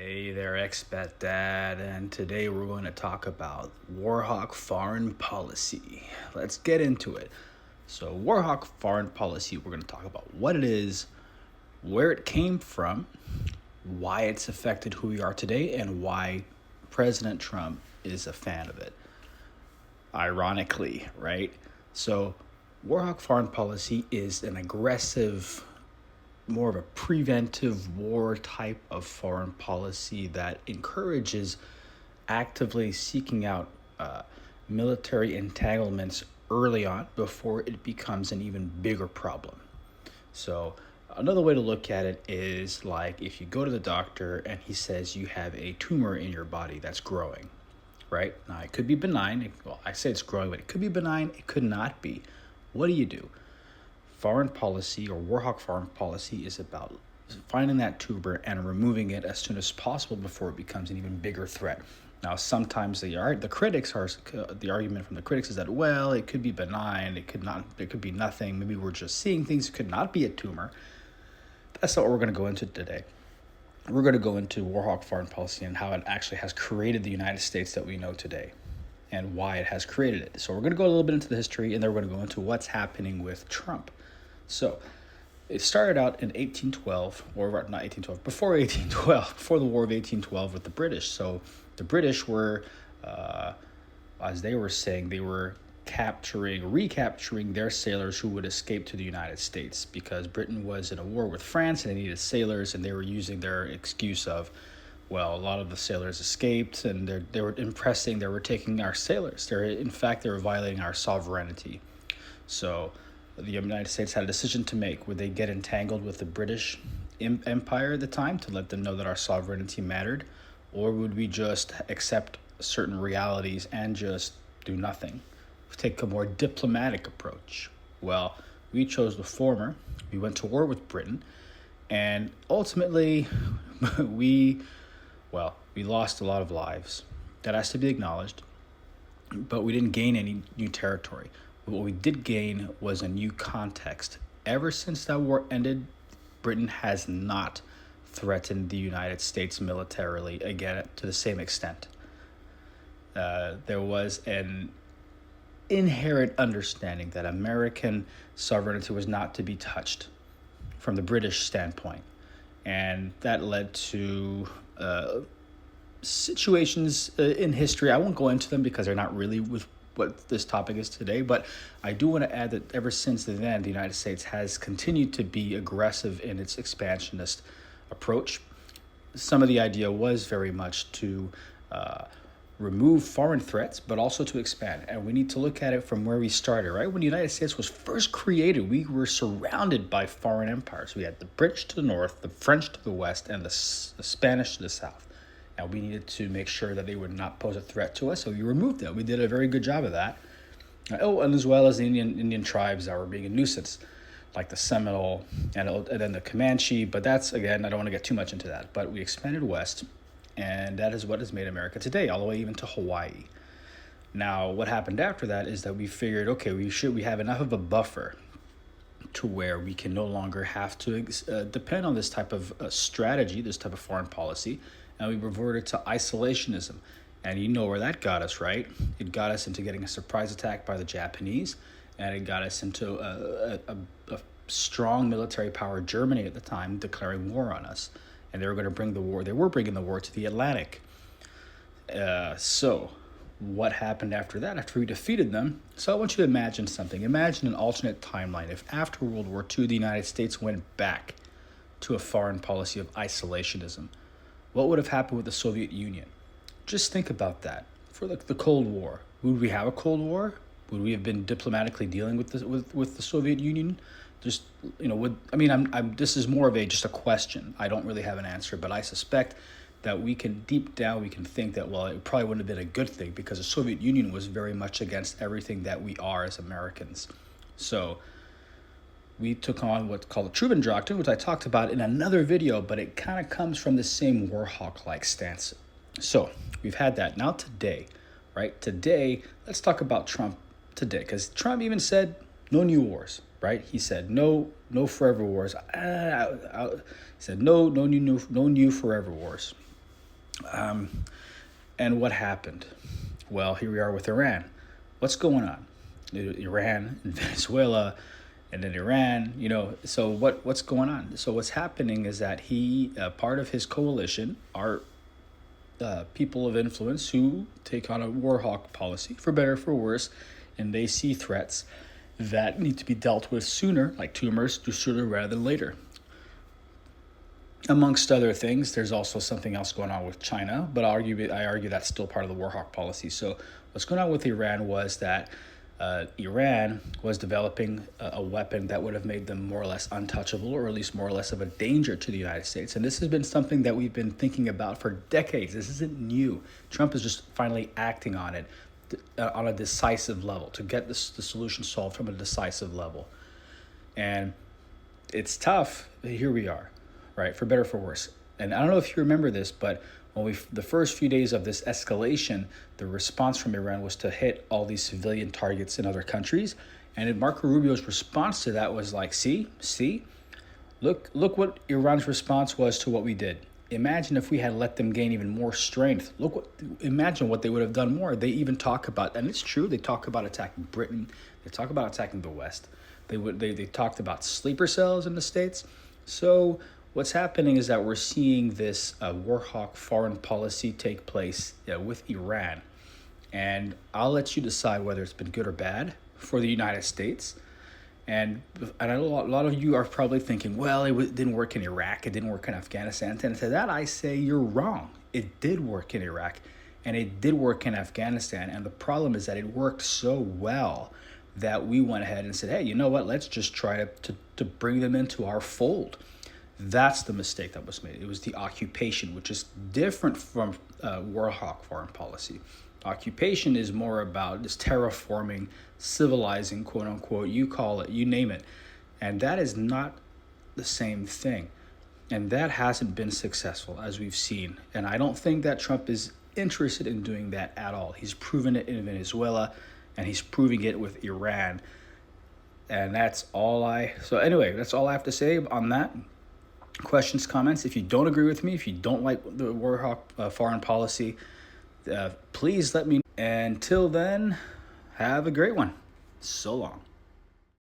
Hey there, Expat Dad, and today we're going to talk about Warhawk foreign policy. Let's get into it. So, Warhawk foreign policy, we're going to talk about what it is, where it came from, why it's affected who we are today, and why President Trump is a fan of it. Ironically, right? So, Warhawk foreign policy is an aggressive, more of a preventive war type of foreign policy that encourages actively seeking out military entanglements early on before it becomes an even bigger problem. So another way to look at it is like if you go to the doctor and he says you have a tumor in your body that's growing, right? Now it could be benign. Well, I say it's growing, but it could be benign. It could not be. What do? Foreign policy or Warhawk foreign policy is about finding that tumor and removing it as soon as possible before it becomes an even bigger threat. Now, sometimes the argument from the critics is that, well, it could be benign, it could be nothing. Maybe we're just seeing things. It could not be a tumor. That's not what we're going to go into today. We're going to go into Warhawk foreign policy and how it actually has created the United States that we know today and why it has created it. So we're going to go a little bit into the history, and then we're going to go into what's happening with Trump. So it started out in 1812, or not 1812, before 1812, before the War of 1812 with the British. So the British were, as they were saying, they were recapturing their sailors who would escape to the United States because Britain was in a war with France and they needed sailors, and they were using their excuse of, well, a lot of the sailors escaped and they were taking our sailors. They were violating our sovereignty. So the United States had a decision to make. Would they get entangled with the British Empire at the time to let them know that our sovereignty mattered? Or would we just accept certain realities and just do nothing? Take a more diplomatic approach. Well, we chose the former. We went to war with Britain. And ultimately, we lost a lot of lives. That has to be acknowledged. But we didn't gain any new territory. What we did gain was a new context. Ever since that war ended, Britain has not threatened the United States militarily again to the same extent. There was an inherent understanding that American sovereignty was not to be touched from the British standpoint. And that led to situations in history. I won't go into them because they're not really with what this topic is today, but I do want to add that ever since then, the United States has continued to be aggressive in its expansionist approach. Some of the idea was very much to remove foreign threats, but also to expand. And we need to look at it from where we started, right? When the United States was first created, we were surrounded by foreign empires. We had the British to the north, the French to the west, and the Spanish to the south. And we needed to make sure that they would not pose a threat to us, so we removed them. We did a very good job of that. And as well as the Indian tribes that were being a nuisance, like the Seminole and then the Comanche. But that's, again, I don't want to get too much into that. But we expanded west, and that is what has made America today, all the way even to Hawaii. Now, what happened after that is that we figured, okay, we have enough of a buffer to where we can no longer have to depend on this type of strategy, this type of foreign policy. And we reverted to isolationism. And you know where that got us, right? It got us into getting a surprise attack by the Japanese, and it got us into a strong military power, Germany at the time, declaring war on us. And they were going to bring the war. They were bringing the war to the Atlantic. So what happened after that, after we defeated them? So I want you to imagine something. Imagine an alternate timeline. If after World War II, the United States went back to a foreign policy of isolationism, what would have happened with the Soviet Union? Just think about that. For the Cold War, would we have a Cold War? Would we have been diplomatically dealing with the Soviet Union? Just, this is more of just a question. I don't really have an answer, but I suspect that deep down we can think that, well, it probably wouldn't have been a good thing because the Soviet Union was very much against everything that we are as Americans. So we took on what's called the Truman Doctrine, which I talked about in another video, but it kind of comes from the same Warhawk-like stance. So we've had that. Now today, right? Today, let's talk about Trump today, because Trump even said no new wars, right? He said no forever wars. He said no new forever wars. And what happened? Well, here we are with Iran. What's going on? Iran and Venezuela, and then Iran. So what's going on? So what's happening is that part of his coalition are people of influence who take on a Warhawk policy, for better or for worse, and they see threats that need to be dealt with sooner, like tumors, sooner rather than later. Amongst other things, there's also something else going on with China, but I argue that's still part of the Warhawk policy. So what's going on with Iran was that Iran was developing a weapon that would have made them more or less untouchable, or at least more or less of a danger to the United States. And this has been something that we've been thinking about for decades. This isn't new. Trump is just finally acting on it on a decisive level to get the solution solved from a decisive level. And it's tough. Here we are, right? For better or for worse. And I don't know if you remember this, but when the first few days of this escalation, the response from Iran was to hit all these civilian targets in other countries. And Marco Rubio's response to that was like, see, look what Iran's response was to what we did. Imagine if we had let them gain even more strength. Imagine what they would have done more. They even talk about, and it's true, they talk about attacking Britain. They talk about attacking the West. They talked about sleeper cells in the States. So what's happening is that we're seeing this Warhawk foreign policy take place with Iran. And I'll let you decide whether it's been good or bad for the United States. And I know a lot of you are probably thinking, well, it didn't work in Iraq, it didn't work in Afghanistan. And to that I say you're wrong. It did work in Iraq, and it did work in Afghanistan. And the problem is that it worked so well that we went ahead and said, hey, you know what, let's just try to bring them into our fold. That's the mistake that was made. It was the occupation, which is different from Warhawk foreign policy. Occupation is more about just terraforming, civilizing, quote unquote, you call it, you name it. And that is not the same thing. And that hasn't been successful, as we've seen. And I don't think that Trump is interested in doing that at all. He's proven it in Venezuela, and he's proving it with Iran. And that's all I have to say on that. Questions, comments. If you don't agree with me, if you don't like the Warhawk foreign policy, please let me know. Until then, have a great one. So long.